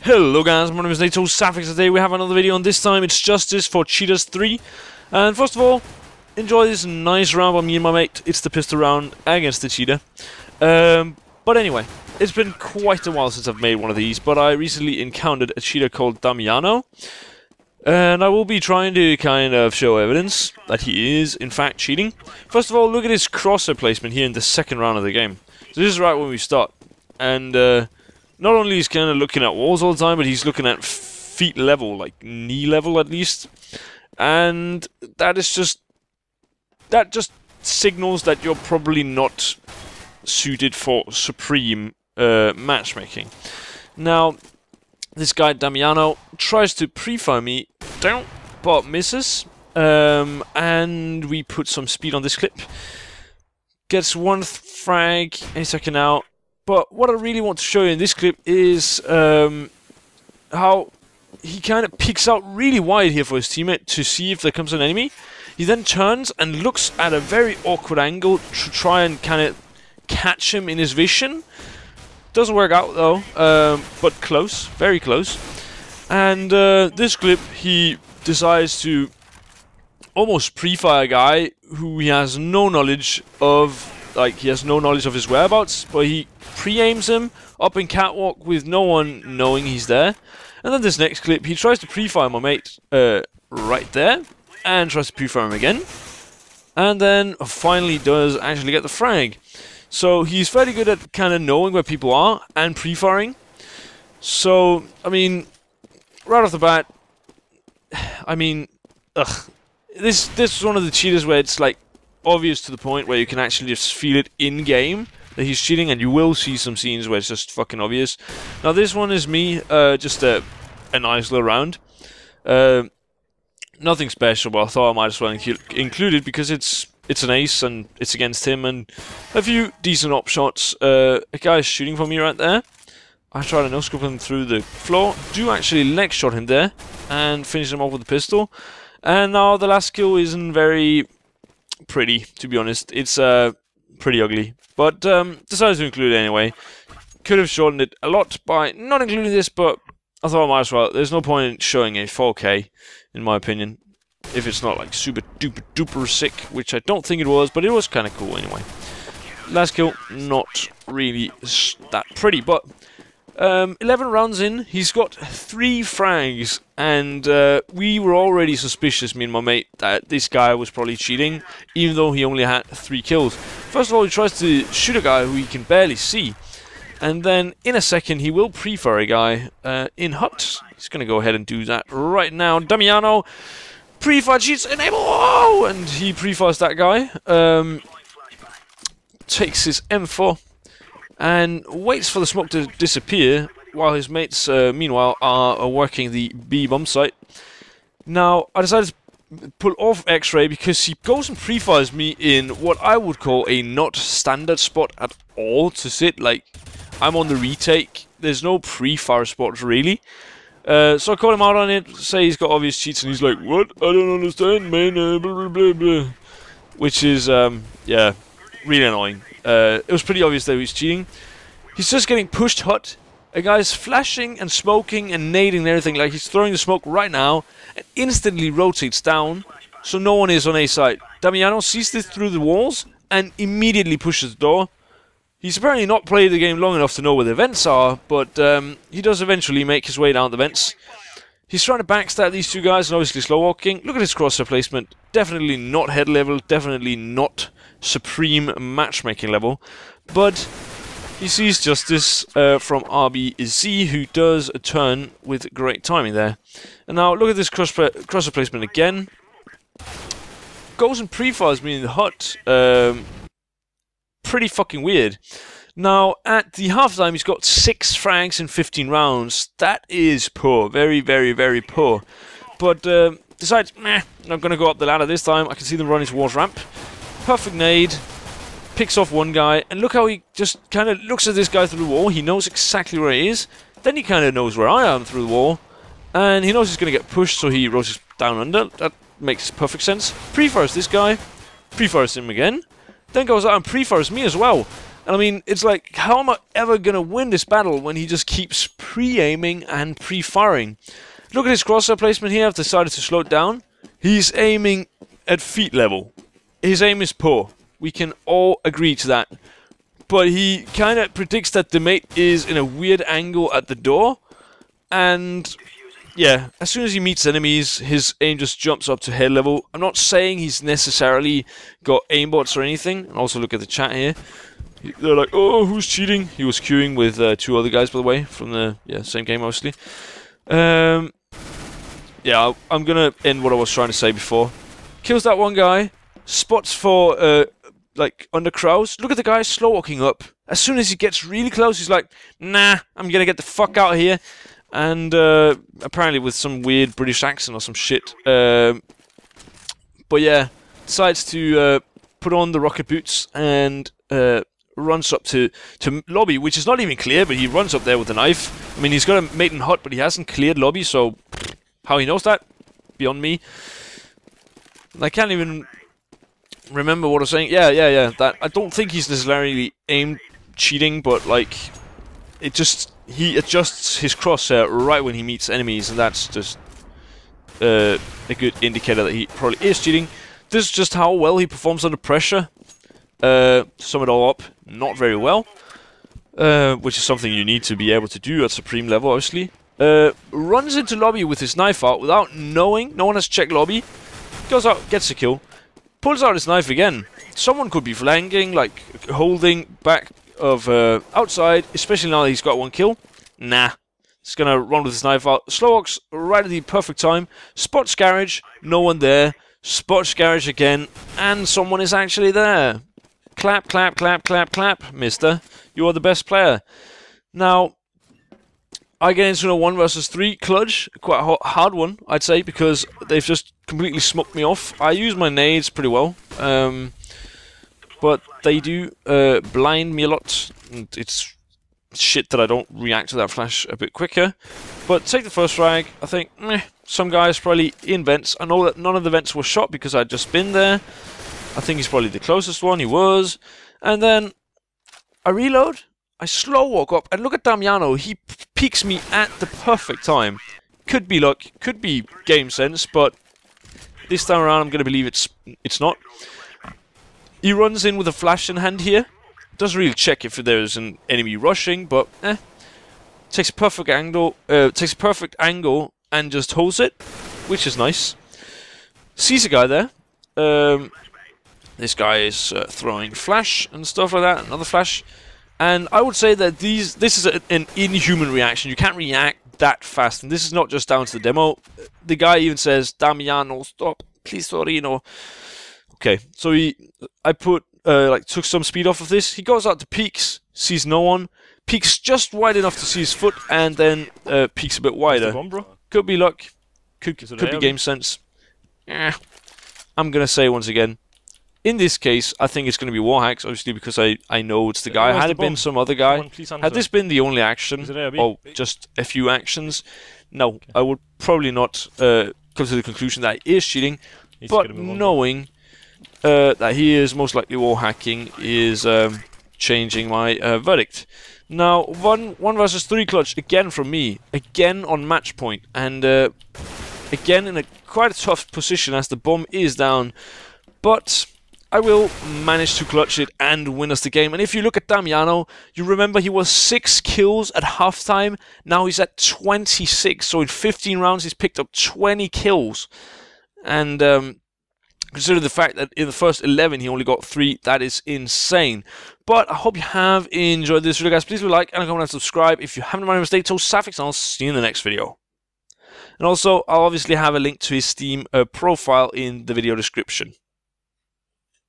Hello guys, my name is Nato Safix. Today we have another video, and this time it's Justice for Cheaters 3. And first of all, enjoy this nice round by me and my mate. It's the pistol round against the cheater. But anyway, it's been quite a while since I've made one of these, but I recently encountered a cheater called Damiano. And I will be trying to kind of show evidence that he is in fact cheating. First of all, look at his crosshair placement here in the second round of the game. So this is right when we start. And not only he's kind of looking at walls all the time, but he's looking at feet level, like knee level at least. And that just signals that you're probably not suited for supreme matchmaking. Now, this guy Damiano tries to pre-fire me down, but misses. And we put some speed on this clip. Gets one frag any second now. But what I really want to show you in this clip is how he kind of peeks out really wide here for his teammate to see if there comes an enemy. He then turns and looks at a very awkward angle to try and kind of catch him in his vision. Doesn't work out though, but close, very close. And this clip, he decides to almost pre-fire a guy who he has no knowledge of. Like, he has no knowledge of his whereabouts, but he pre-aims him up in catwalk with no one knowing he's there. And then this next clip, he tries to pre-fire my mate right there, and tries to pre-fire him again. And then finally does actually get the frag. So he's fairly good at kind of knowing where people are and pre-firing. So, I mean, right off the bat, I mean, this is one of the cheaters where it's like obvious to the point where you can actually just feel it in-game that he's cheating, and you will see some scenes where it's just fucking obvious. Now this one is me, just a nice little round. Nothing special, but I thought I might as well include it because it's an ace and it's against him, and a few decent op shots. A guy is shooting for me right there. I try to no-scope him through the floor, do actually leg shot him there, and finish him off with the pistol. And now the last kill isn't very pretty, to be honest. It's pretty ugly, but decided to include it anyway. Could have shortened it a lot by not including this, but I thought I might as well. There's no point in showing a 4K, in my opinion, if it's not like super duper duper sick, which I don't think it was, but it was kind of cool anyway. Last kill, not really that pretty, but 11 rounds in, he's got 3 frags, and we were already suspicious, me and my mate, that this guy was probably cheating, even though he only had 3 kills. First of all, he tries to shoot a guy who he can barely see, and then in a second he will pre-fire a guy in hut. He's going to go ahead and do that right now. Damiano, pre-fire cheats, enable, oh! And he pre-fires that guy, takes his M4, and waits for the smoke to disappear, while his mates, meanwhile, are working the B bomb site. Now, I decided to pull off X-Ray because he goes and pre-fires me in what I would call a not standard spot at all to sit. Like, I'm on the retake, there's no pre-fire spot really. So I call him out on it, say he's got obvious cheats, and he's like, "What? I don't understand, man, blah blah blah blah." Which is, yeah, really annoying. It was pretty obvious that he was cheating. He's just getting pushed hot. A guy's flashing and smoking and nading and everything, like he's throwing the smoke right now, and instantly rotates down, so no one is on A side. Damiano sees this through the walls and immediately pushes the door. He's apparently not played the game long enough to know where the vents are, but he does eventually make his way down the vents. He's trying to backstab these two guys and obviously slow walking. Look at his crosshair placement. Definitely not head level, definitely not supreme matchmaking level, but he sees justice from RBZ, who does a turn with great timing there. And now look at this crosshair placement again. Goes and pre-fires me in the hut. Pretty fucking weird. Now at the halftime he's got 6 frags in 15 rounds. That is poor, very very very poor. But decides, meh, I'm gonna go up the ladder this time. I can see them running towards ramp. Perfect nade, picks off one guy, and look how he just kind of looks at this guy through the wall. He knows exactly where he is. Then he kind of knows where I am through the wall, and he knows he's going to get pushed, so he rotates down under. That makes perfect sense. Pre-fires this guy, pre-fires him again, then goes out and pre-fires me as well. And I mean, it's like, how am I ever gonna win this battle when he just keeps pre-aiming and pre-firing? Look at his crosshair placement here. I've decided to slow it down. He's aiming at feet level. His aim is poor. We can all agree to that. But he kind of predicts that the mate is in a weird angle at the door. And yeah, as soon as he meets enemies, his aim just jumps up to head level. I'm not saying he's necessarily got aimbots or anything. And also look at the chat here. They're like, oh, who's cheating? He was queuing with 2 other guys, by the way, from the same game, mostly. Yeah, I'm gonna end what I was trying to say before. Kills that one guy. Spots for, like, under crowds. Look at the guy slow walking up. As soon as he gets really close, he's like, nah, I'm gonna get the fuck out of here. And, apparently with some weird British accent or some shit. But yeah, decides to, put on the rocket boots and, runs up to lobby, which is not even clear, but he runs up there with a knife. I mean, he's got a mate in hut, but he hasn't cleared lobby, so how he knows that? Beyond me. I can't even remember what I was saying. Yeah. That I don't think he's necessarily aim cheating, but like he adjusts his crosshair right when he meets enemies, and that's just a good indicator that he probably is cheating. This is just how well he performs under pressure. To sum it all up, not very well, which is something you need to be able to do at Supreme level, obviously. Runs into lobby with his knife out without knowing. No one has checked lobby. Goes out, gets a kill. Pulls out his knife again. Someone could be flanking, like holding back of outside, especially now that he's got 1 kill. Nah. He's gonna run with his knife out. Slow walks right at the perfect time. Spots garage, no one there. Spots garage again, and someone is actually there. Clap, clap, clap, clap, clap, mister. You are the best player. Now, I get into a 1 versus 3 clutch. Quite a hard one, I'd say, because they've just completely smoked me off. I use my nades pretty well, but they do blind me a lot. And it's shit that I don't react to that flash a bit quicker. But take the first frag. I think, some guys probably in vents. I know that none of the vents were shot because I'd just been there. I think he's probably the closest one. He was. And then I reload. I slow walk up. And look at Damiano. He peeks me at the perfect time. Could be luck. Could be game sense. But this time around, I'm going to believe it's not. He runs in with a flash in hand here. Doesn't really check if there's an enemy rushing. But, takes a perfect angle. And just holds it. Which is nice. Sees a guy there. This guy is throwing flash and stuff like that, another flash. And I would say that this is an inhuman reaction. You can't react that fast. And this is not just down to the demo. The guy even says, Damiano, stop, please, Torino. Okay, so I took some speed off of this. He goes out to peeks, sees no one. Peeks just wide enough to see his foot, and then peeks a bit wider. Could be luck. Could be game sense. I'm going to say once again, in this case, I think it's going to be Warhacks, obviously, because I know it's the guy. Had it been some other guy, had this been the only action, or just a few actions, no, I would probably not come to the conclusion that he is cheating, but knowing that he is most likely Warhacking is changing my verdict. Now, 1 versus 3 clutch, again from me, again on match point, and again in quite a tough position as the bomb is down, but I will manage to clutch it and win us the game. And if you look at Damiano, you remember he was 6 kills at halftime. Now he's at 26. So in 15 rounds, he's picked up 20 kills. And consider the fact that in the first 11, he only got 3. That is insane. But I hope you have enjoyed this video, guys. Please leave a like and comment and subscribe. If you haven't made a mistake, so Safix, and I'll see you in the next video. And also, I'll obviously have a link to his Steam profile in the video description.